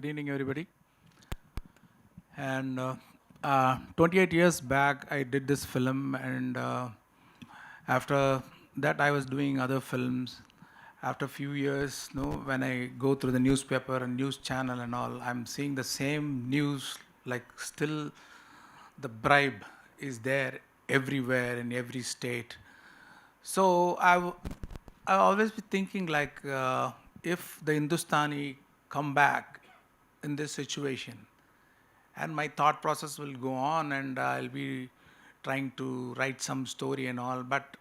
Good evening, everybody. And 28 years back, I did this film, and after that, I was doing other films. After a few years, when I go through the newspaper and news channel and all, I'm seeing the same news, like still the bribe is there everywhere in every state. So I always be thinking like, if the Hindustani come back in this situation, and my thought process will go on, and I'll be trying to write some story and all, but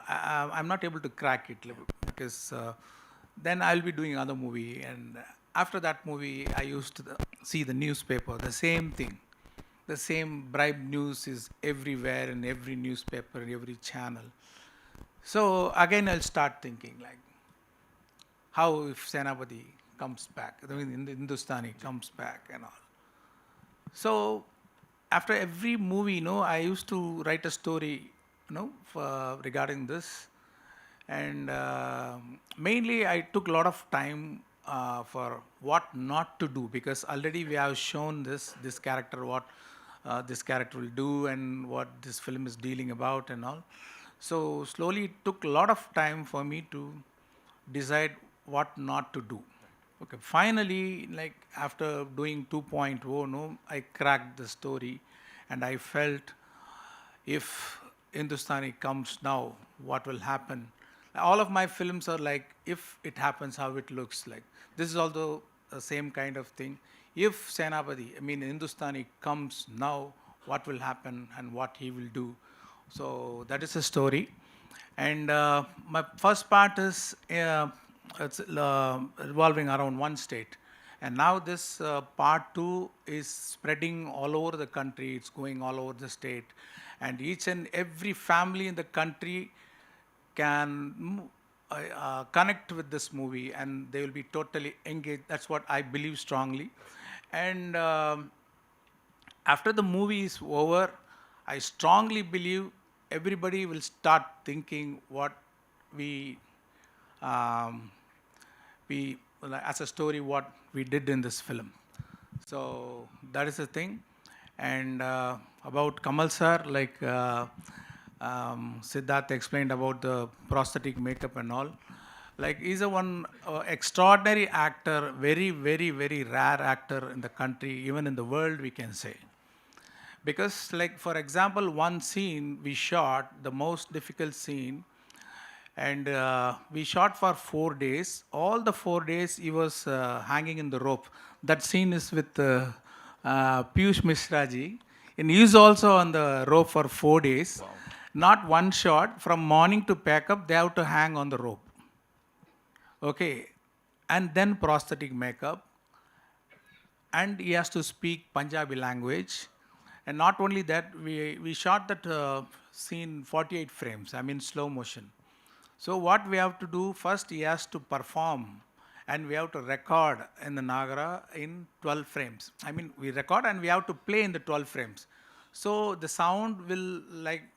I'm not able to crack it because then I'll be doing another movie, and after that movie, I used to see the newspaper, the same thing. The same bribe news is everywhere in every newspaper, in every channel. So again, I'll start thinking like, how if Senapathy comes back, I mean, Hindustani comes back and all. So after every movie, I used to write a story, regarding this, and mainly I took a lot of time for what not to do, because already we have shown this character, what this character will do and what this film is dealing about and all. So slowly it took a lot of time for me to decide what not to do. Okay, finally, like after doing 2.0, I cracked the story, and I felt if Hindustani comes now, what will happen? All of my films are like, if it happens, how it looks like. This is also the same kind of thing. If Senapathy, I mean Hindustani comes now, what will happen and what he will do? So that is a story. And my first part is it's revolving around one state. And now this part two is spreading all over the country. It's going all over the state. And each and every family in the country can connect with this movie, and they will be totally engaged. That's what I believe strongly. And after the movie is over, I strongly believe everybody will start thinking what we, um, we as a story, what we did in this film. So that is the thing. And about Kamal sir, like Siddharth explained about the prosthetic makeup and all. Like he's a one extraordinary actor, very, very, very rare actor in the country, even in the world, we can say. Because, like for example, one scene we shot, the most difficult scene, and we shot for 4 days. All the 4 days he was hanging in the rope. That scene is with Piyush Mishra ji, and he is also on the rope for 4 days. Wow. Not one shot. From morning to pack up, they have to hang on the rope. Okay, and then prosthetic makeup, and he has to speak Punjabi language. And not only that, we shot that scene 48 frames, I mean slow motion. So what we have to do, first he has to perform, and we have to record in the Nagara in 12 frames. I mean, we record and we have to play in the 12 frames. So the sound will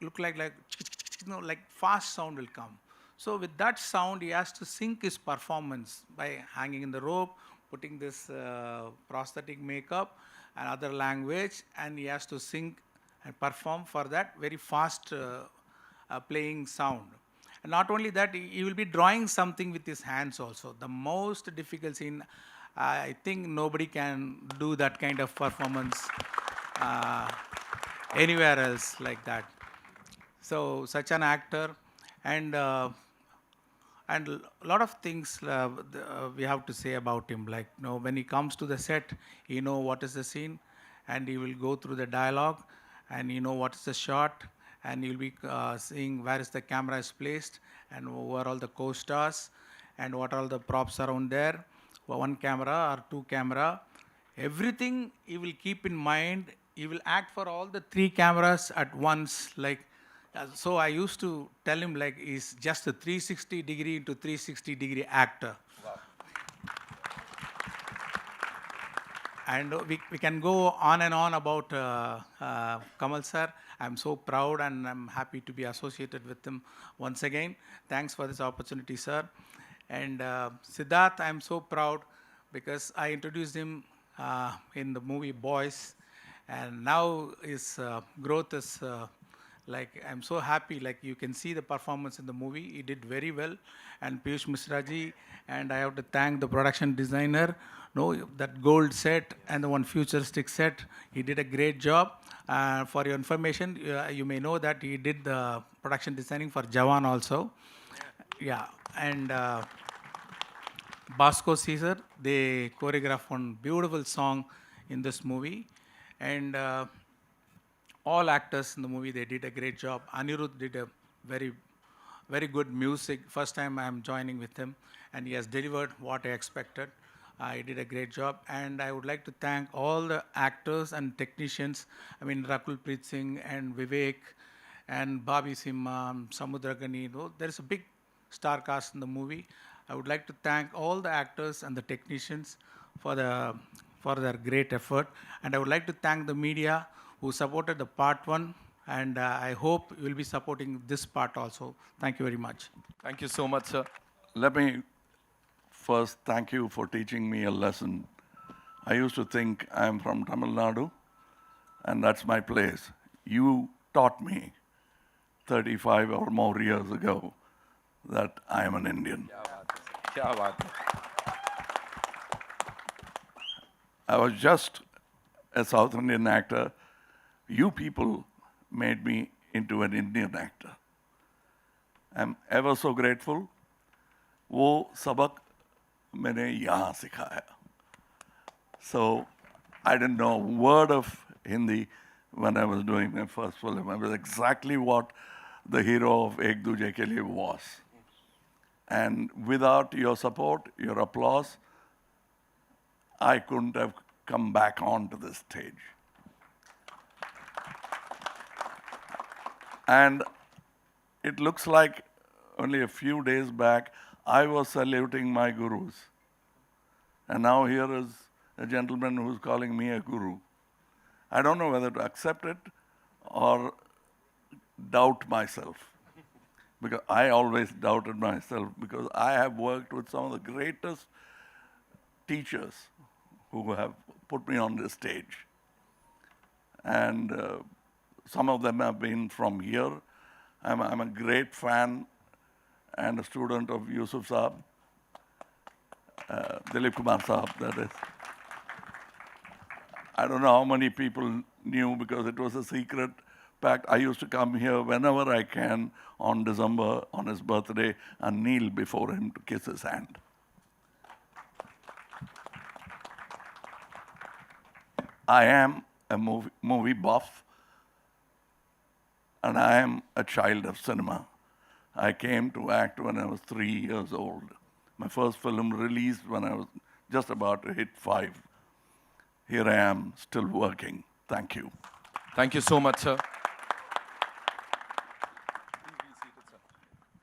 look like like fast sound will come. So with that sound, he has to sync his performance by hanging in the rope, putting this prosthetic makeup and other language, and he has to sync and perform for that very fast playing sound. And not only that, he will be drawing something with his hands also. The most difficult scene, I think nobody can do that kind of performance uh, anywhere else like that. So such an actor, and and a lot of things we have to say about him. Like, when he comes to the set, he know what is the scene, and he will go through the dialogue, and he know what is the shot, and he will be seeing where is the camera is placed, and who are all the co-stars, and what are all the props around there, one camera or two camera. Everything he will keep in mind. He will act for all the three cameras at once, like so I used to tell him like he's just a 360 degree into 360 degree actor. Wow. And we can go on and on about Kamal sir. I'm so proud and I'm happy to be associated with him once again. Thanks for this opportunity, sir. And Siddharth, I'm so proud because I introduced him in the movie Boys, and now his growth is like I'm so happy. Like you can see the performance in the movie, he did very well, and Piyush Misraji, and I have to thank the production designer. No, that gold set and the one futuristic set, he did a great job. For your information, you may know that he did the production designing for Jawan also. Yeah, and Basco Caesar, they choreographed one beautiful song in this movie, and all actors in the movie, they did a great job. Anirudh did a very, very good music. First time I'm joining with him, and he has delivered what I expected. He did a great job, and I would like to thank all the actors and technicians. I mean, Rakul Preet Singh and Vivek and Bobby Simha, Samudragani. There is a big star cast in the movie. I would like to thank all the actors and the technicians for their great effort, and I would like to thank the media who supported the part one, and I hope you will be supporting this part also. Thank you very much. Thank you so much, sir. Let me first thank you for teaching me a lesson. I used to think I'm from Tamil Nadu, and that's my place. You taught me 35 or more years ago that I am an Indian. Kya baat hai. I was just a South Indian actor. You people made me into an Indian actor. I'm ever so grateful. वो सबक मैंने यहाँ सिखाया. So I didn't know a word of Hindi when I was doing my first film. I was exactly what the hero of Ek Duje Ke Liye was. And without your support, your applause, I couldn't have come back onto this stage. And it looks like only a few days back, I was saluting my gurus. And now here is a gentleman who's calling me a guru. I don't know whether to accept it or doubt myself. Because I always doubted myself, because I have worked with some of the greatest teachers who have put me on this stage. And some of them have been from here. I'm a great fan and a student of Yusuf Saab, Dilip Kumar Saab, that is. I don't know how many people knew, because it was a secret pact. I used to come here whenever I can on December, on his birthday, and kneel before him to kiss his hand. I am a movie buff, and I am a child of cinema. I came to act when I was 3 years old. My first film released when I was just about to hit 5. Here I am, still working. Thank you. Thank you so much, sir.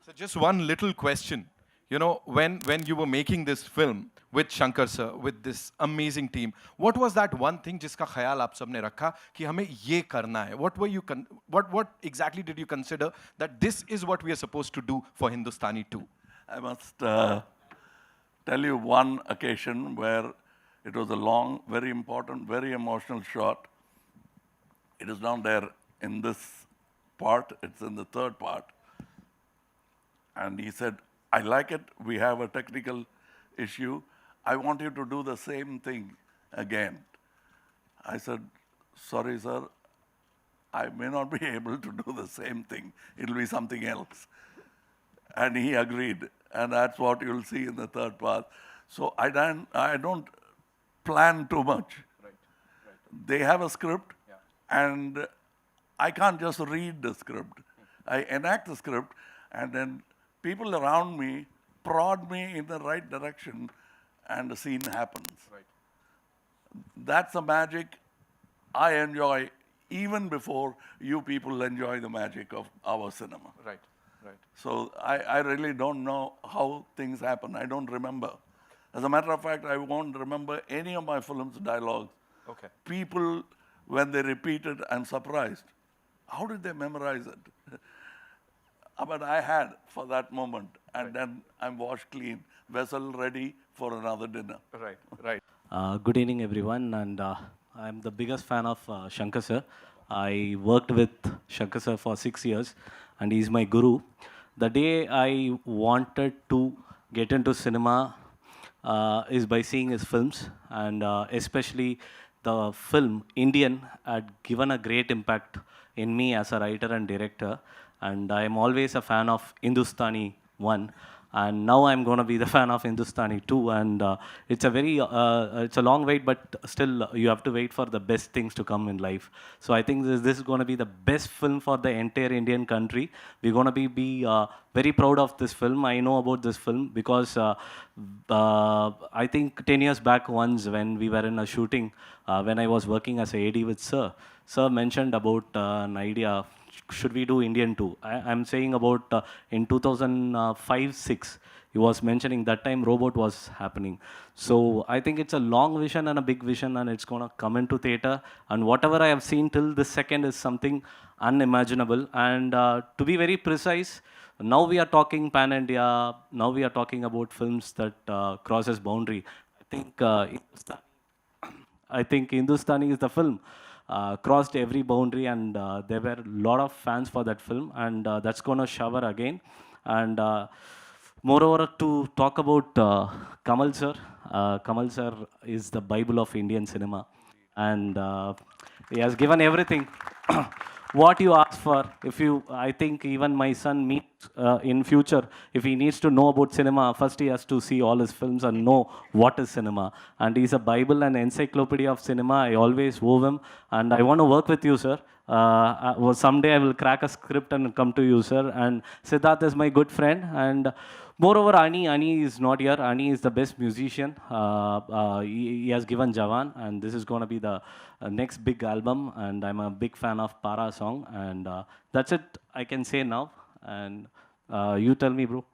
So just one little question. You know, when you were making this film with Shankar sir, with this amazing team, what was that one thing जिसका ख्याल आप सबने रखा कि हमें ये करना है? What exactly did you consider that this is what we are supposed to do for Hindustani 2? I must tell you one occasion where it was a long, very important, very emotional shot. It is down there in this part, it's in the third part. And he said, I like it, we have a technical issue. I want you to do the same thing again. I said, sorry, sir, I may not be able to do the same thing. It'll be something else. And he agreed. And that's what you'll see in the third part. So I don't plan too much. Right. They have a script, Yeah. and I can't just read the script. I enact the script, and then people around me prod me in the right direction, and the scene happens. Right. That's the magic I enjoy even before you people enjoy the magic of our cinema. Right. Right. So I really don't know how things happen. I don't remember. As a matter of fact, I won't remember any of my films' dialogues. Okay. People, when they repeat it, I'm surprised. How did they memorize it? But I had for that moment, and then I'm washed clean, vessel ready for another dinner. Right. Right. Good evening, everyone, and I'm the biggest fan of Shankar sir. I worked with Shankar sir for 6 years, and he's my guru. The day I wanted to get into cinema is by seeing his films, and especially the film Indian had given a great impact in me as a writer and director. And I am always a fan of Hindustani one, and now I'm going to be the fan of Hindustani too. And it's a long wait, but still you have to wait for the best things to come in life. So I think this is going to be the best film for the entire Indian country. We're going to be very proud of this film. I know about this film because I think 10 years back once when we were in a shooting, when I was working as a AD with Sir mentioned about an idea, should we do Indian too? I'm saying about in 2005-6, he was mentioning that time robot was happening. So I think it's a long vision and a big vision, and it's gonna come into theater. And whatever I have seen till this second is something unimaginable. And to be very precise, now we are talking pan India. Now we are talking about films that crosses boundary. I think I think Hindustani is the film. Crossed every boundary, and there were a lot of fans for that film, and that's gonna shower again. And moreover, to talk about Kamal sir is the Bible of Indian cinema, and he has given everything. What you ask for. If you, I think even my son meets in future, if he needs to know about cinema, first he has to see all his films and know what is cinema. And he's a Bible and encyclopedia of cinema. I always owe him, and I want to work with you, sir. Well, someday I will crack a script and come to you, sir. And Siddharth is my good friend, and moreover, Ani is not here. Ani is the best musician. He has given Jawan, and this is going to be the next big album. And I'm a big fan of Para song, and that's it I can say now. And you tell me, bro.